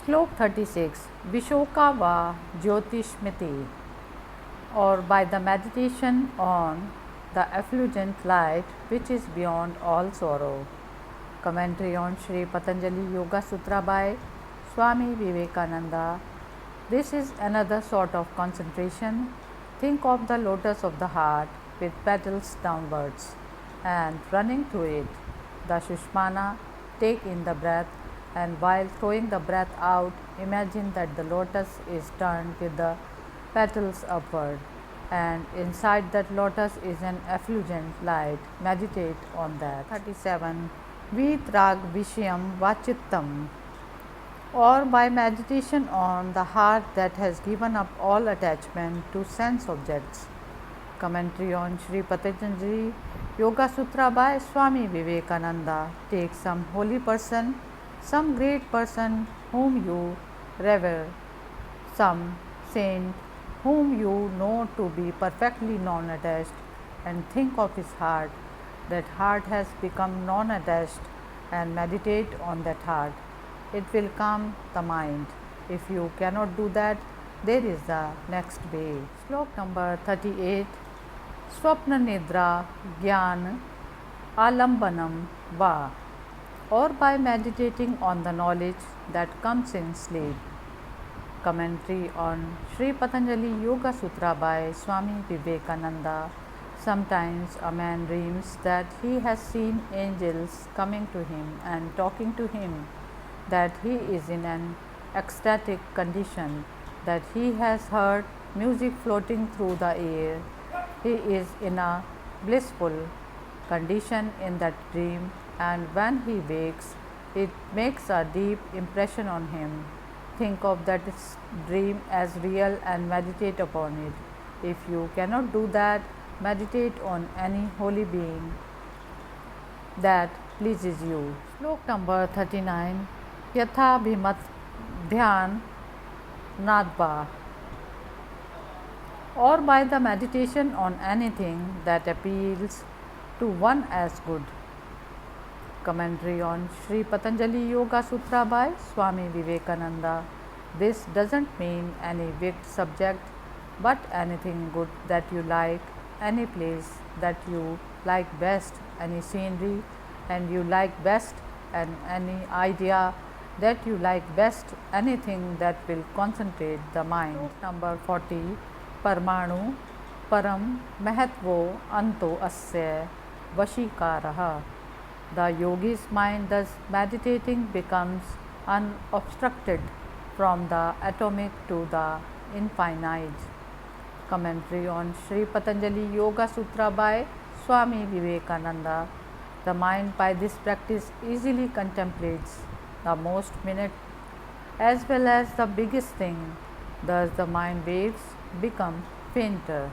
Slok 36 Vishoka va Jyotishmiti, or by the meditation on the effulgent light which is beyond all sorrow. Commentary on Sri Patanjali Yoga Sutra by Swami Vivekananda. This is another sort of concentration. Think of the lotus of the heart with petals downwards and running to it. The Sushmana, take in the breath, and while throwing the breath out, imagine that the lotus is turned with the petals upward, and inside that lotus is an effulgent light. Meditate on that. 37. Vitrag Vishayam Vachittam, or by meditation on the heart that has given up all attachment to sense objects. Commentary on Sri Patanjali Yoga Sutra by Swami Vivekananda. Take some holy person, some great person whom you revere, some saint whom you know to be perfectly non-attached, and think of his heart. That heart has become non-attached, and meditate on that heart. It will calm the mind. If you cannot do that, there is the next way. Slok number 38. Swapna Nidra Gyan Alambanam Va, or by meditating on the knowledge that comes in sleep. Commentary on Sri Patanjali Yoga Sutra by Swami Vivekananda. Sometimes a man dreams that he has seen angels coming to him and talking to him, that he is in an ecstatic condition, that he has heard music floating through the air. He is in a blissful condition in that dream, and when he wakes, it makes a deep impression on him. Think of that dream as real and meditate upon it. If you cannot do that, meditate on any holy being that pleases you. Slok number 39. Yatha Bhimat Dhyan Nadva, or by the meditation on anything that appeals to one as good. Commentary on Sri Patanjali Yoga Sutra by Swami Vivekananda. This doesn't mean any wicked subject, but anything good that you like, any place that you like best, any scenery and you like best, and any idea that you like best, anything that will concentrate the mind. Number 40. Parmanu Param Mahatvo Anto Asya Vashikaraha. The yogi's mind, thus meditating, becomes unobstructed from the atomic to the infinite. Commentary on Sri Patanjali Yoga Sutra by Swami Vivekananda. The mind by this practice easily contemplates the most minute as well as the biggest thing. Thus the mind waves become fainter.